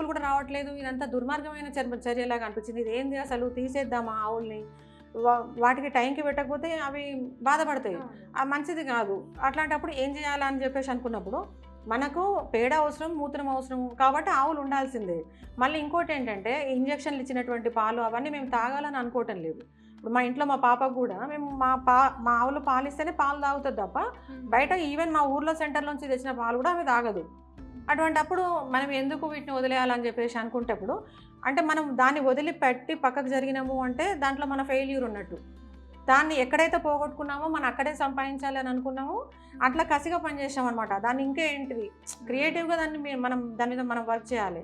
కూడా రావట్లేదు. ఇదంతా దుర్మార్గమైన చర్యలాగా అనిపించింది. ఇది ఏంది అసలు, తీసేద్దామా ఆవుల్ని, వాటికి టైంకి పెట్టకపోతే అవి బాధపడతాయి, మంచిది కాదు. అట్లాంటప్పుడు ఏం చేయాలని చెప్పేసి అనుకున్నప్పుడు మనకు పేడ అవసరం, మూత్రం అవసరం, కాబట్టి ఆవులు ఉండాల్సిందే. మళ్ళీ ఇంకోటి ఏంటంటే ఇంజక్షన్లు ఇచ్చినటువంటి పాలు అవన్నీ మేము తాగాలని అనుకోవటం లేదు. ఇప్పుడు మా ఇంట్లో మా పాపకు కూడా మేము మా ఆవులు పాలు ఇస్తేనే పాలు తాగుతుంది తప్ప బయట ఈవెన్ మా ఊర్లో సెంటర్ నుంచి తెచ్చిన పాలు కూడా ఆమె తాగదు. అటువంటప్పుడు మనం ఎందుకు వీటిని వదిలేయాలని చెప్పేసి అనుకుంటప్పుడు, అంటే మనం దాన్ని వదిలిపెట్టి పక్కకు జరిగినాము అంటే దాంట్లో మన ఫెయిల్యూర్ ఉన్నట్టు. దాన్ని ఎక్కడైతే పోగొట్టుకున్నామో మనం అక్కడే సంపాదించాలి అని అనుకున్నామో అట్లా కసిగా పనిచేసాం అనమాట. దాన్ని ఇంకా ఏంటిది క్రియేటివ్గా దాన్ని దాని మీద మనం వర్క్ చేయాలి.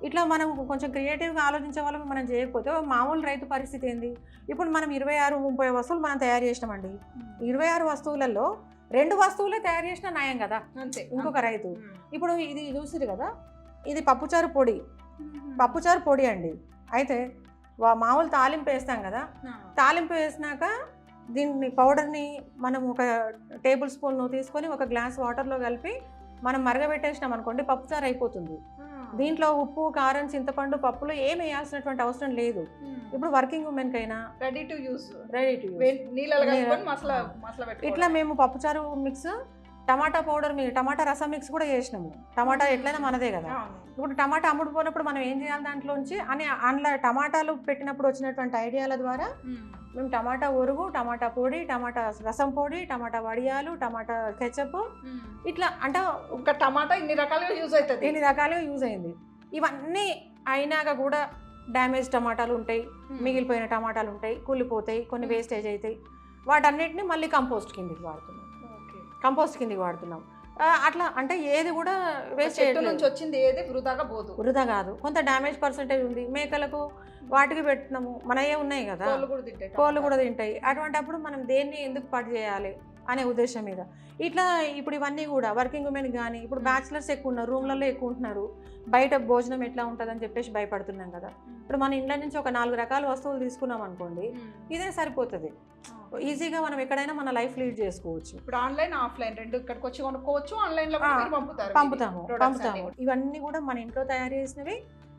ఇట్లా మనం కొంచెం క్రియేటివ్గా ఆలోచించే వాళ్ళం మనం చేయకపోతే మామూలు రైతు పరిస్థితి ఏంది? ఇప్పుడు మనం 26-30 వస్తువులు మనం తయారు చేసినామండి. 26 వస్తువులలో 2 వస్తువులే తయారు చేసిన న్యాయం కదా ఇంకొక రైతు. ఇప్పుడు ఇది చూసిరు కదా, ఇది పప్పుచారు పొడి అండి. అయితే మామూలు తాలింపు వేస్తాం కదా, తాలింపు వేసినాక దీన్ని పౌడర్ని మనం ఒక టేబుల్ స్పూన్ తీసుకొని ఒక గ్లాస్ వాటర్లో కలిపి మనం మరగబెట్టేసినాం అనుకోండి, పప్పుచారు అయిపోతుంది. దీంట్లో ఉప్పు, కారం, చింతపండు, పప్పులు ఏం వేయాల్సినటువంటి అవసరం లేదు. ఇప్పుడు వర్కింగ్ ఉమెన్ కైనా రెడీ టు యూస్ ఇట్లా మేము పప్పుచారు మిక్స్, టమాటా పౌడర్, టమాటా రసం మిక్స్ కూడా చేసినాము. టమాటా ఎట్లయినా మనదే కదా. ఇప్పుడు టమాటా అమ్ముడుపోయినప్పుడు మనం ఏం చేయాలి దాంట్లోంచి అని అందులో టమాటాలు పెట్టినప్పుడు వచ్చినటువంటి ఐడియాల ద్వారా మేము టమాటా ఒరుగు, టమాటా పొడి, టమాటా రసం పొడి, టమాటా వడియాలు, టమాటా కెచప్, ఇట్లా అంటే ఒక టమాటా ఇన్ని రకాలుగా యూజ్ అయింది. ఇవన్నీ అయినాక కూడా డ్యామేజ్ టమాటాలు ఉంటాయి, మిగిలిపోయిన టమాటాలు ఉంటాయి, కూలిపోతాయి, కొన్ని వేస్టేజ్ అవుతాయి. వాటన్నిటిని మళ్ళీ కంపోస్ట్ కిందికి వాడుతున్నాం. అట్లా అంటే ఏది కూడా వేస్ట్ నుంచి వచ్చింది ఏది వృధా కాదు. కొంత డ్యామేజ్ పర్సెంటేజ్ ఉంది. మేకలకు వాటికి పెడుతున్నాము, మనయే ఉన్నాయి కదా, కోళ్ళు కూడా తింటాయి. అటువంటిప్పుడు మనం దేన్ని ఎందుకు పాటు చేయాలి అనే ఉద్దేశం మీద ఇట్లా ఇప్పుడు ఇవన్నీ కూడా వర్కింగ్ ఉమెన్ కానీ, ఇప్పుడు బ్యాచిలర్స్ ఎక్కువ ఉన్నారు, రూమ్లలో ఎక్కువ ఉంటున్నారు, బయట భోజనం ఎట్లా ఉంటుందని చెప్పేసి భయపడుతున్నాం కదా. ఇప్పుడు మన ఇంట్లో నుంచి ఒక 4 రకాల వస్తువులు తీసుకున్నాం అనుకోండి, ఇదే సరిపోతుంది. ఈజీగా మనం ఎక్కడైనా మన లైఫ్ లీడ్ చేసుకోవచ్చు. ఇప్పుడు ఆన్లైన్, ఆఫ్లైన్ రెండు ఇక్కడికి వచ్చి కొనుక్కోవచ్చు, ఆన్లైన్లో పంపుతాము. ఇవన్నీ కూడా మన ఇంట్లో తయారు చేసినవి,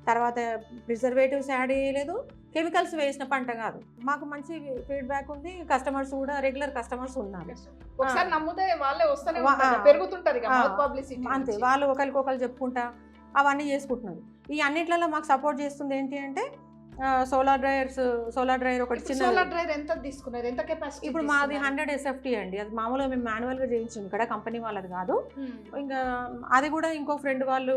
తర్వాత ప్రిజర్వేటివ్స్ యాడ్ చేయలేదు, కెమికల్స్ వేసిన పంట కాదు. మాకు మంచి ఫీడ్బ్యాక్ ఉంది, కస్టమర్స్ కూడా రెగ్యులర్ కస్టమర్స్ ఉన్నారు. ఒకసారి నమ్మితే వాళ్ళే వస్తూనే పెరుగుతుంటారు అంతే, వాళ్ళు ఒకరికొకరు చెప్పుకుంటా అవన్నీ చేసుకుంటున్నారు. ఈ అన్నిట్లలో మాకు సపోర్ట్ చేస్తుంది ఏంటి అంటే సోలార్ డ్రైయర్ ఒకటి చిన్న. సోలార్ డ్రైయర్ ఎంత తీసుకున్నారు, ఎంత కెపాసిటీ? ఇప్పుడు మాది 100 SFT అండి. అది మామూలుగా మేము మాన్యువల్గా చేయించాము, ఇక్కడ కంపెనీ వాళ్ళది కాదు. ఇంకా అది కూడా ఇంకో ఫ్రెండ్ వాళ్ళు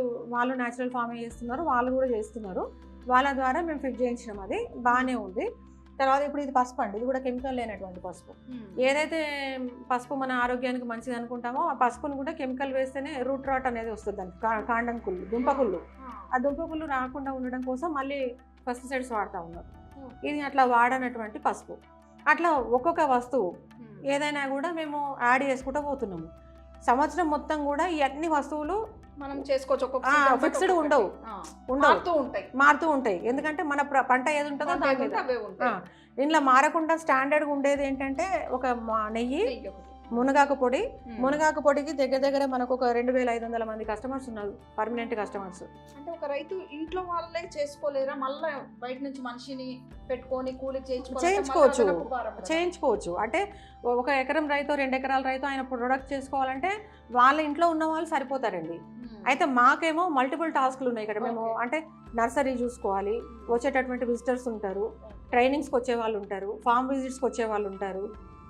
న్యాచురల్ ఫార్మింగ్ చేస్తున్నారు, వాళ్ళు కూడా చేస్తున్నారు. వాళ్ళ ద్వారా మేము ఫిట్ చేయించినాం. అది బాగానే ఉంది. తర్వాత ఇప్పుడు ఇది పసుపు అండి, ఇది కూడా కెమికల్ లేనటువంటి పసుపు. ఏదైతే పసుపు మన ఆరోగ్యానికి మంచిది అనుకుంటామో ఆ పసుపును కూడా కెమికల్ వేస్తేనే రూట్ రాట్ అనేది వస్తుంది, దానికి కాండం కుళ్ళు, దుంపకుళ్ళు. ఆ దుంపకుళ్ళు రాకుండా ఉండడం కోసం మళ్ళీ పెస్టిసైడ్స్ వాడుతూ ఉన్నారు. ఇది అట్లా వాడనటువంటి పసుపు. అట్లా ఒక్కొక్క వస్తువు ఏదైనా కూడా మేము యాడ్ చేసుకుంటూ పోతున్నాము. సంవత్సరం మొత్తం కూడా ఈ అన్ని వస్తువులు మనం చేసుకోవచ్చు, ఫిక్స్డ్ ఉండవు, మారుతూ ఉంటాయి. ఎందుకంటే మన పంట ఏది ఉంటుందో దాని మీద ఇంట్లో మారకుండా స్టాండర్డ్గా ఉండేది ఏంటంటే ఒక నెయ్యి, మునగాకు పొడికి దగ్గర మనకు ఒక 2500 మంది కస్టమర్స్ ఉన్నారు, పర్మనెంట్ కస్టమర్స్. అంటే ఒక రైతు ఇంట్లో వాళ్ళే చేసుకోలేరా, మళ్ళీ బయట నుంచి మనిషిని పెట్టుకొని కూలి చేయించుకోవచ్చు. అంటే 1 ఎకరం రైతు, 2 ఎకరాల రైతు ఆయన ప్రొడక్ట్ చేసుకోవాలంటే వాళ్ళ ఇంట్లో ఉన్న వాళ్ళు సరిపోతారండి. అయితే మాకేమో మల్టిపుల్ టాస్క్లు ఉన్నాయి ఇక్కడ. మేము అంటే నర్సరీ చూసుకోవాలి, వచ్చేటటువంటి విజిటర్స్ ఉంటారు, ట్రైనింగ్స్కి వచ్చే వాళ్ళు ఉంటారు, ఫామ్ విజిట్స్కి వచ్చే వాళ్ళు ఉంటారు,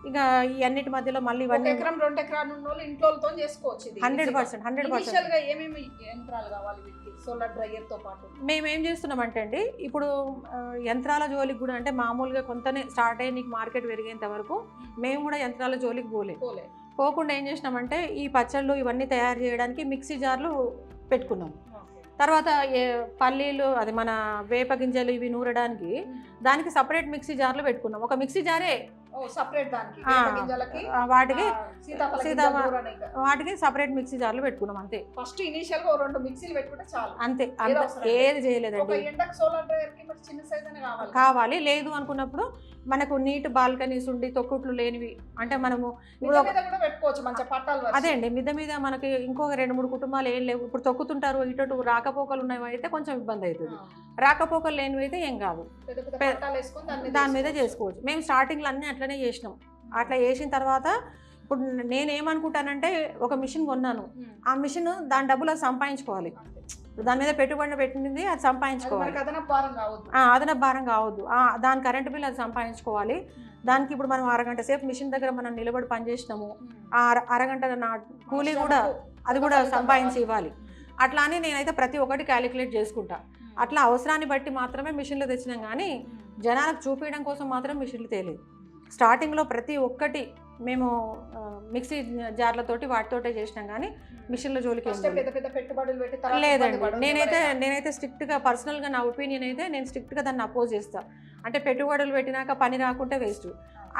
ఇక ఈ అన్నిటి మధ్యలో మళ్ళీ ఒక ఇవన్నీ ఎకరం 2 ఎకరాలు ఉన్న వాళ్ళు ఇంట్లోతో చేసుకోవచ్చు. 100% ఇనిషియల్ గా ఏమేమి యంత్రాలు కావాలి వీటికి సోలార్ డ్రైయర్ తో పాటు? మేము ఏం చేస్తున్నామంటే అండి, ఇప్పుడు యంత్రాల జోలికి కూడా అంటే మామూలుగా కొంతనే స్టార్ట్ అయ్యి నీకు మార్కెట్ పెరిగేంత వరకు మేము కూడా యంత్రాల జోలికి పోకుండా ఏం చేసినామంటే ఈ పచ్చళ్ళు ఇవన్నీ తయారు చేయడానికి మిక్సీ జార్లు పెట్టుకున్నాం. తర్వాత పల్లీలు అది మన వేప గింజలు ఇవి నూరడానికి దానికి సపరేట్ మిక్సీ జార్లు పెట్టుకున్నాం. ఒక మిక్సీ జారే సపరేట్ దానికి వాటికి సపరేట్ మిక్సీ జార్లు పెట్టుకున్నాం. అంతే. ఫస్ట్ ఇనిషియల్ గా 2 మిక్సీలు పెట్టుకుంటే చాలు. అంతే. ఏది చేయలేదండి. చిన్న సైజ్ కావాలి లేదు అనుకున్నప్పుడు మనకు నీట్ బాల్కనీస్ ఉండి తొక్కుట్లు లేనివి అంటే మనము అదే అండి మిద్ద మీద మనకి ఇంకొక 2-3 కుటుంబాలు ఏం లేవు, ఇప్పుడు తొక్కుతుంటారు, ఇటు రాకపోకలు ఉన్నవి అయితే కొంచెం ఇబ్బంది అవుతుంది. రాకపోకలు లేనివి అయితే ఏం కాదు, దాని మీద చేసుకోవచ్చు. మేము స్టార్టింగ్లో అన్నీ అట్లనే చేసినాం. అట్లా చేసిన తర్వాత ఇప్పుడు నేనేమనుకుంటానంటే ఒక మిషన్ కొన్నాను, ఆ మిషన్ దాని డబ్బులు అది సంపాదించుకోవాలి. దాని మీద పెట్టుబడి పెట్టింది అది సంపాదించుకోవాలి, అదనపు భారం కావద్దు. దాని కరెంటు బిల్ అది సంపాదించుకోవాలి. దానికి ఇప్పుడు మనం అరగంట సేపు మిషన్ దగ్గర మనం నిలబడి పనిచేసినాము, ఆ అరగంట నా కూలీ కూడా అది కూడా సంపాదించి ఇవ్వాలి. అట్లా అని నేనైతే ప్రతి ఒక్కటి క్యాలిక్యులేట్ చేసుకుంటా. అట్లా అవసరాన్ని బట్టి మాత్రమే మిషన్లు తెచ్చినాం, కానీ జనాలకు చూపించడం కోసం మాత్రం మిషన్లు తేలేదు. స్టార్టింగ్లో ప్రతి ఒక్కటి మేము మిక్సీ జార్లతోటి వాటితోటే చేసినాం, కానీ మిషన్ల జోలికి లేదండి. నేనైతే స్ట్రిక్ట్గా పర్సనల్గా నా ఒపీనియన్ అయితే నేను స్ట్రిక్ట్గా దాన్ని అపోజ్ చేస్తాను. అంటే పెట్టుబడులు పెట్టినాక పని రాకుంటే వేస్ట్.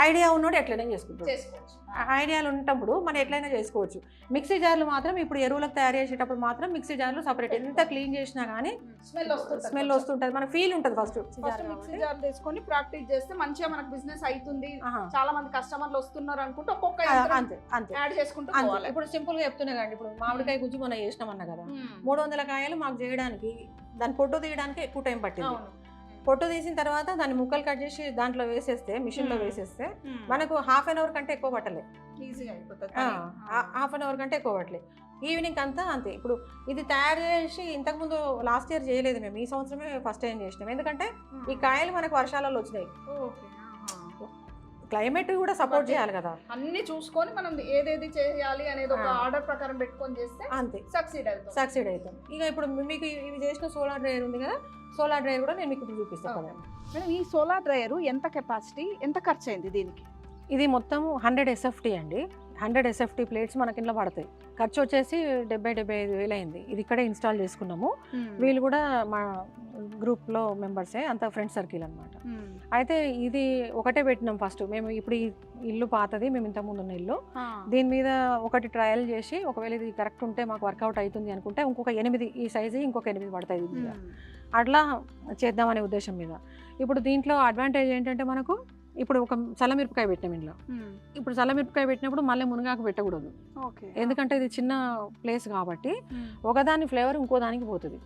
ఐడియా ఉన్నోడు ఎట్లయినా చేసుకుంటాడు. ఐడియాలు ఉన్నప్పుడు మనం ఎట్లయినా చేసుకోవచ్చు. మిక్సీ జార్లు మాత్రం ఇప్పుడు ఎరువులకు తయారు చేసేటప్పుడు మాత్రం మిక్సీ జార్లు సపరేట్. ఎంత క్లీన్ చేసినా కానీ స్మెల్ వస్తుంటుంది, మనకు ఫీల్ ఉంటుంది. ఫస్ట్ మిక్సీ జార్ తీసుకొని ప్రాక్టీస్ చేస్తే మంచిగా మనకు బిజినెస్ అవుతుంది. చాలా మంది కస్టమర్లు వస్తున్నారు అనుకుంటే ఒక్కొక్క యాడ్ చేసుకుంటూ ఇప్పుడు సింపుల్ గా చెప్తున్నా కానీ ఇప్పుడు మామిడికాయ గుజ్జు మనం చేసినామన్నా కదా, 300 కాయలు మాకు చేయడానికి దాని పొట్టు తీయడానికి ఎక్కువ టైం పట్టింది. పొట్టు తీసిన తర్వాత దాన్ని ముక్కలు కట్ చేసి దాంట్లో వేసేస్తే మిషన్లో వేసేస్తే మనకు ½ అన్ అవర్ కంటే ఎక్కువ పట్టలే, ఈజీగా అయిపోతుంది. ½ అన్ అవర్ కంటే ఎక్కువ పట్టలే. ఈవినింగ్ అంతా అంతే. ఇప్పుడు ఇది తయారు చేసి ఇంతకుముందు లాస్ట్ ఇయర్ చేయలేదు మేము, ఈ సంవత్సరమే ఫస్ట్ టైం చేసినాం. ఎందుకంటే ఈ కాయలు మనకు వర్షాలలో వచ్చినాయి, క్లైమేట్ కూడా సపోర్ట్ చేయాలి కదా. అన్ని చూసుకొని మనం ఏదేది చేయాలి అనేది ఒక ఆర్డర్ ప్రకారం పెట్టుకొని చేస్తే అంతే సక్సీడ్ అవుతాం. ఇక ఇప్పుడు మీకు ఇవి చేసిన సోలార్ డ్రైయర్ ఉంది కదా, సోలార్ డ్రైయర్ కూడా నేను మీకు ఇప్పుడు చూపిస్తాను కదా. మేడం ఈ సోలార్ డ్రైయర్ ఎంత కెపాసిటీ, ఎంత ఖర్చు అయింది దీనికి? ఇది మొత్తం 100 SFT అండి. 100 SFT ప్లేట్స్ మనకి ఇంట్లో పడతాయి. ఖర్చు వచ్చేసి 70-75 వేలు అయింది. ఇది ఇక్కడే ఇన్స్టాల్ చేసుకున్నాము. వీళ్ళు కూడా మా గ్రూప్లో మెంబర్సే, అంత ఫ్రెండ్ సర్కిల్ అనమాట. అయితే ఇది ఒకటే పెట్టినాం ఫస్ట్. మేము ఇప్పుడు ఈ ఇల్లు పాతది, మేము ఇంతకుముందు ఉన్న ఇల్లు. దీని మీద ఒకటి ట్రయల్ చేసి ఒకవేళ ఇది కరెక్ట్ ఉంటే మాకు వర్కౌట్ అవుతుంది అనుకుంటే ఇంకొక 8 ఈ సైజు ఇంకొక 8 పడతాయి దీని మీద. అట్లా చేద్దామనే ఉద్దేశం మీద. ఇప్పుడు దీంట్లో అడ్వాంటేజ్ ఏంటంటే మనకు ఇప్పుడు ఒక చల్లమిరపకాయ పెట్టినాం ఇంట్లో. ఇప్పుడు చల్లమిరపకాయ పెట్టినప్పుడు మళ్ళీ మునగాకు పెట్టకూడదు, ఎందుకంటే ఇది చిన్న ప్లేస్ కాబట్టి ఒకదాని ఫ్లేవర్ ఇంకో దానికి పోతుంది.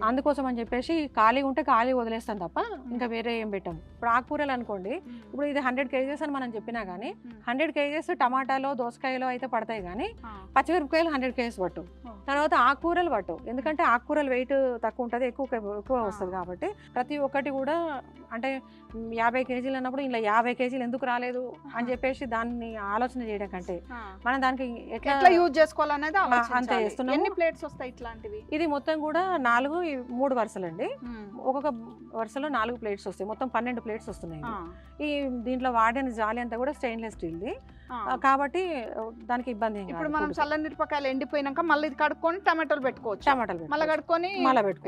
అందుకోసం అని చెప్పేసి ఖాళీ ఉంటే ఖాళీ వదిలేస్తాం తప్ప ఇంకా వేరే ఏం పెట్టాము. ఇప్పుడు ఆకుకూరలు అనుకోండి, ఇప్పుడు ఇది 100 kgs అని మనం చెప్పినా కానీ 100 kgs టమాటాలో దోసకాయలో అయితే పడతాయి, కానీ పచ్చిమిరపకాయలు 100 kgs పట్టు. తర్వాత ఆకుకూరలు పట్టు, ఎందుకంటే ఆకుకూరలు వెయిట్ తక్కువ ఉంటుంది, ఎక్కువ వస్తుంది కాబట్టి. ప్రతి ఒక్కటి కూడా అంటే 50 kgs అన్నప్పుడు ఇలా 50 kgs ఎందుకు రాలేదు అని చెప్పేసి దాన్ని ఆలోచన చేయడం కంటే మనం దానికి ఎట్లా యూజ్ చేసుకోవాలనేది అంత చేస్తున్నాం. ఎన్ని ప్లేట్స్ వస్తాయి ఇట్లాంటివి? ఇది మొత్తం కూడా 3 వరుసలు అండి. ఒక్కొక్క వరుసలో 4 ప్లేట్స్ వస్తాయి, మొత్తం 12 ప్లేట్స్ వస్తున్నాయి. ఈ దీంట్లో వాడిన జాలి అంతా కూడా స్టెయిన్లెస్ స్టీల్ది కాబట్టి దానికి ఇబ్బంది. ఇప్పుడు మనం చల్లనిరపకాయలు ఎండిపోయినాక మళ్ళీ కడుక్కొని టమాటాలు పెట్టుకోవచ్చు, మళ్ళీ కడుక్కొని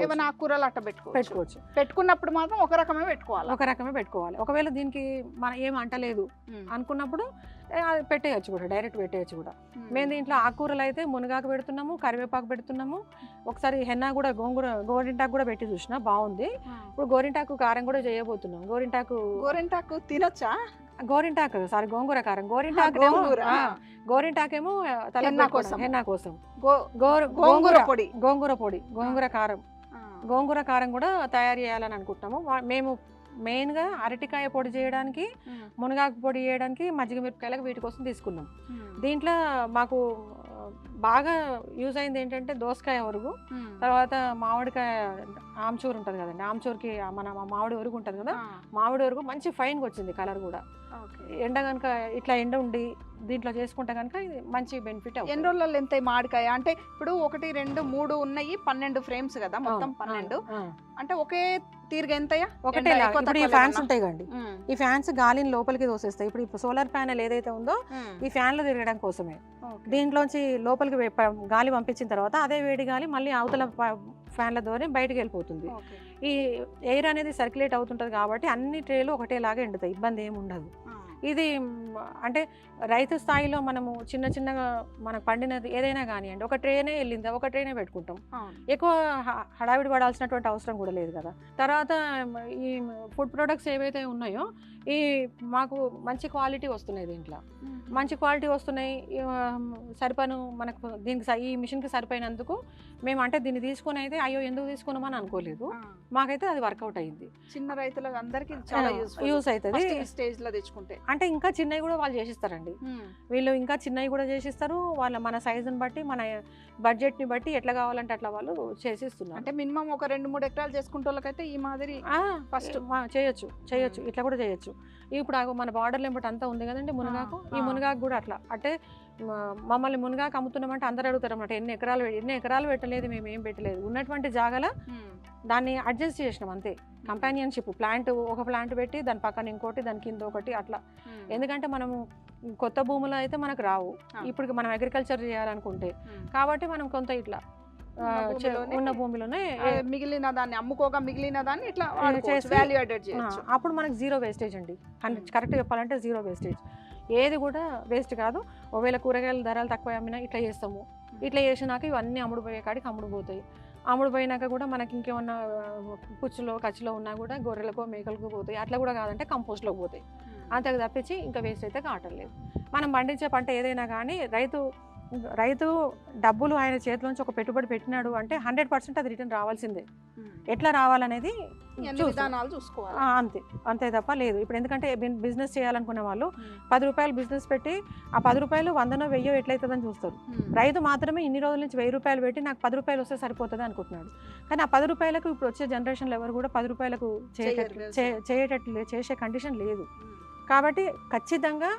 ఏమైనా ఆకుకూరలు అట్ట పెట్టుకోవచ్చు. పెట్టుకున్నప్పుడు మాత్రం ఒక రకమే పెట్టుకోవాలి. ఒకవేళ దీనికి మనం ఏం అంటలేదు అనుకున్నప్పుడు పెట్టేయచ్చు కూడా, డైరెక్ట్ పెట్టేయచ్చు కూడా. మేము దీంట్లో ఆకుకూరలు అయితే మునగాకు పెడుతున్నాము, కరివేపాకు పెడుతున్నాము. ఒకసారి హెన్నా కూడా గోరింటాకు కూడా పెట్టి చూసినా బాగుంది. ఇప్పుడు గోరింటాకు కారం కూడా చేయబోతున్నాం. గోరింటాకు తినొచ్చా? గోరింటాకు సారీ గోంగూర కారం. గోరింటాకేమో హెన్నా కోసం, గోంగూర పొడి, గోంగూర కారం కూడా తయారు చేయాలని అనుకుంటున్నాము. మేము మెయిన్గా అరటికాయ పొడి చేయడానికి, మునగాకు పొడి చేయడానికి, మజ్జిగ మిరపకాయలకు వీటి కోసం తీసుకున్నాం. దీంట్లో మాకు బాగా యూజ్ అయింది ఏంటంటే దోసకాయ ఒరుగు, తర్వాత మామిడికాయ ఆమ్చూరు ఉంటుంది కదండి, ఆమ్చూరుకి మన మామిడి ఒరుగు ఉంటుంది కదా, మామిడి ఒరుగు మంచి ఫైన్గా వచ్చింది కలర్ కూడా. ఎండ కనుక ఇట్లా ఎండ ఉండి దీంట్లో చేసుకుంటే కనుక ఇది మంచి బెనిఫిట్. ఎన్ని రోజులలో ఎంత మామిడికాయ అంటే ఇప్పుడు 1, 2, 3 ఉన్నాయి, 12 ఫ్రేమ్స్ కదా మొత్తం 12 అంటే ఒకే తీరుగా ఎంతయా? ఒకటే. ఇప్పుడు ఈ ఫ్యాన్స్ ఉంటాయి కండి, ఈ ఫ్యాన్స్ గాలిని లోపలికి తోసేస్తాయి. ఇప్పుడు సోలార్ ప్యానెల్ ఏదైతే ఉందో ఈ ఫ్యాన్లు తిరగడం కోసమే. దీంట్లోంచి లోపలికి గాలి పంపించిన తర్వాత అదే వేడి గాలి మళ్ళీ అవతల ఫ్యాన్ల ద్వారా బయటకు వెళ్ళిపోతుంది. ఈ ఎయిర్ అనేది సర్క్యులేట్ అవుతుంటుంది కాబట్టి అన్ని ట్రేలు ఒకటేలాగా ఎండుతాయి, ఇబ్బంది ఏమి ఉండదు. ఇది అంటే రైతు స్థాయిలో మనము చిన్న చిన్నగా మనకు పండినది ఏదైనా కానివ్వండి ఒక ట్రేనే వెళ్ళింది, ఒక ట్రేనే పెట్టుకుంటాం, ఎక్కువ హడావిడి పడాల్సినటువంటి అవసరం కూడా లేదు కదా. తర్వాత ఈ ఫుడ్ ప్రొడక్ట్స్ ఏవైతే ఉన్నాయో ఈ మాకు మంచి క్వాలిటీ వస్తున్నాయి, దీంట్లో మంచి క్వాలిటీ వస్తున్నాయి. సరిపను మనకు దీనికి ఈ మిషన్కి సరిపోయినందుకు మేము అంటే దీన్ని తీసుకొని అయితే అయ్యో ఎందుకు తీసుకున్నామని అనుకోలేదు, మాకైతే అది వర్కౌట్ అయింది. చిన్న రైతులకు అందరికీ చాలా యూస్ అవుతుంది. స్టేజ్ లో తెచ్చుకుంటే అంటే ఇంకా చిన్నవి కూడా వాళ్ళు చేసిస్తారండి, వీళ్ళు ఇంకా చిన్నవి కూడా చేసిస్తారు. మన సైజుని బట్టి మన బడ్జెట్ని బట్టి ఎట్లా కావాలంటే అట్లా వాళ్ళు చేసిస్తున్నారు. అంటే మినిమం ఒక 2-3 ఎకరాలు చేసుకుంటే వాళ్ళకైతే ఈ మాదిరి ఫస్ట్ చేయొచ్చు ఇట్లా కూడా చేయొచ్చు. ఇప్పుడు మన బార్డర్లో బట్టి అంతా ఉంది కదండి మునగాకు, ఈ మునగాకు కూడా అట్లా అంటే మమ్మల్ని మునగాకు అమ్ముతున్నామంటే అందరు అడుగుతారు అన్నమాట, ఎన్ని ఎకరాలు పెట్టలేదు, మేము ఏం పెట్టలేదు, ఉన్నటువంటి జాగాల దాన్ని అడ్జస్ట్ చేసినాం అంతే. కంపానియన్షిప్ ఒక ప్లాంట్ పెట్టి దాని పక్కన ఇంకోటి, దాని కింద ఒకటి అట్లా. ఎందుకంటే మనము కొత్త భూములు అయితే మనకు రావు, ఇప్పుడు మనం అగ్రికల్చర్ చేయాలనుకుంటే, కాబట్టి మనం కొంత ఇట్లా ఉన్న భూమిలోనే మిగిలిన దాన్ని అమ్ముకోగా మిగిలిన దాన్ని ఇట్లా వాల్యూ యాడెడ్ చేయొచ్చు. అప్పుడు మనకు జీరో వేస్టేజ్ అండి, కరెక్ట్ చెప్పాలంటే జీరో వేస్టేజ్, ఏది కూడా వేస్ట్ కాదు. ఒకవేళ కూరగాయల ధరలు తక్కువ అమ్మినా ఇట్లా చేస్తాము, ఇట్లా చేసినాక ఇవన్నీ అమ్ముడుపోయే కాడికి అమ్ముడుపోతాయి. అమ్ముడుపోయినాక కూడా మనకి ఇంకేమన్నా కచ్చిలో ఉన్నా కూడా గొర్రెలకో మేకలకు పోతాయి, అట్లా కూడా కాదంటే కంపోస్ట్లోకి పోతాయి. అంతకు తప్పించి ఇంకా వేస్ట్ అయితే కావట్లేదు. మనం పండించే పంట ఏదైనా కానీ రైతు డబ్బులు ఆయన చేతిలోంచి ఒక పెట్టుబడి పెట్టినాడు అంటే 100% అది రిటర్న్ రావాల్సిందే. ఎట్లా రావాలనేది చూసుకోవాలి, అంతే తప్ప లేదు. ఇప్పుడు ఎందుకంటే బిజినెస్ చేయాలనుకునే వాళ్ళు 10 రూపాయలు బిజినెస్ పెట్టి ఆ 10 రూపాయలు 100నో 1000 ఎట్లయితుందని చూస్తారు. రైతు మాత్రమే ఇన్ని రోజుల నుంచి 1000 రూపాయలు పెట్టి నాకు 10 రూపాయలు వస్తే సరిపోతుంది అనుకుంటున్నాడు. కానీ ఆ 10 రూపాయలకు ఇప్పుడు వచ్చే జనరేషన్లో ఎవరు కూడా 10 రూపాయలకు చేసే కండిషన్ లేదు. కాబట్టి ఖచ్చితంగా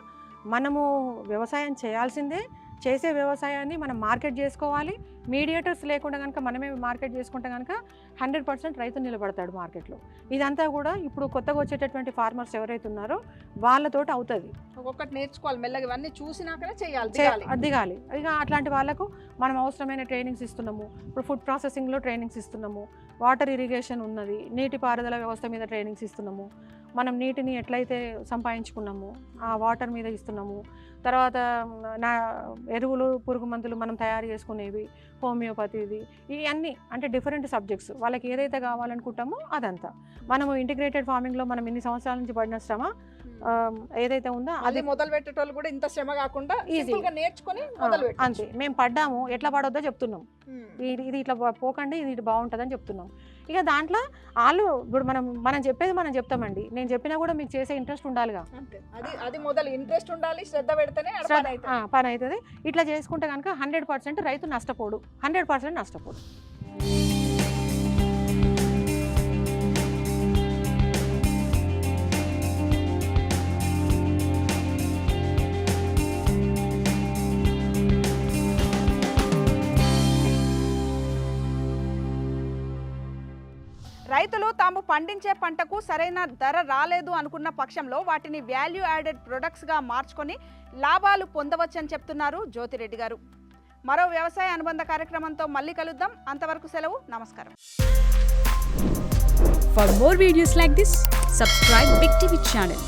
మనము వ్యవసాయం చేయాల్సిందే. చేసే వ్యవసాయాన్ని మనం మార్కెట్ చేసుకోవాలి. మీడియేటర్స్ లేకుండా కనుక మనమే మార్కెట్ చేసుకుంటే కనుక 100% రైతు నిలబడతాడు మార్కెట్లో. ఇదంతా కూడా ఇప్పుడు కొత్తగా వచ్చేటటువంటి ఫార్మర్స్ ఎవరైతే ఉన్నారో వాళ్ళతోటి అవుతుంది. ఒక్కొక్కటి నేర్చుకోవాలి, మెల్లగా ఇవన్నీ చూసినాకనే దిగాలి. ఇక అట్లాంటి వాళ్ళకు మనం అవసరమైన ట్రైనింగ్స్ ఇస్తున్నాము. ఇప్పుడు ఫుడ్ ప్రాసెసింగ్లో ట్రైనింగ్స్ ఇస్తున్నాము, వాటర్ ఇరిగేషన్ ఉన్నది, నీటిపారుదల వ్యవస్థ మీద ట్రైనింగ్స్ ఇస్తున్నాము, మనం నీటిని ఎట్లయితే సంపాదించుకున్నాము ఆ వాటర్ మీద ఇస్తున్నాము. తర్వాత ఎరువులు, పురుగు మందులు మనం తయారు చేసుకునేవి, హోమియోపతిది, ఇవన్నీ అంటే డిఫరెంట్ సబ్జెక్ట్స్. వాళ్ళకి ఏదైతే కావాలనుకుంటామో అదంతా మనము ఇంటిగ్రేటెడ్ ఫార్మింగ్లో మనం ఇన్ని సంవత్సరాల నుంచి పడిన శ్రమ ఏదైతే ఉందో అది మొదలు పెట్టేటోళ్ళు కూడా ఇంత శ్రమ కాకుండా ఈజీగా నేర్చుకొని అంతే. మేము పడ్డాము, ఎట్లా పడొద్దో చెప్తున్నాం, ఇది ఇట్లా పోకండి, ఇది బాగుంటుందని చెప్తున్నాం. ఇక దాంట్లో వాళ్ళు ఇప్పుడు మనం చెప్పేది మనం చెప్తామండి, నేను చెప్పినా కూడా మీకు చేసే ఇంట్రెస్ట్ ఉండాలిగా, అది మొదలు ఇంట్రెస్ట్ ఉండాలి, శ్రద్ధ పెడితేనే పని అవుతుంది. ఇట్లా చేసుకుంటే కనుక 100% రైతు నష్టపోడు, 100% నష్టపోడు. రైతులు తాము పండించే పంటకు సరైన ధర రాలేదు అనుకున్న పక్షంలో వాటిని వాల్యూ యాడెడ్ ప్రొడక్ట్స్గా మార్చుకొని లాభాలు పొందవచ్చని చెప్తున్నారు జ్యోతిరెడ్డి గారు. మరో వ్యవసాయ అనుబంధ కార్యక్రమంతో మళ్ళీ కలుద్దాం. అంతవరకు సెలవు, నమస్కారం. For more videos like this, subscribe Big TV channel.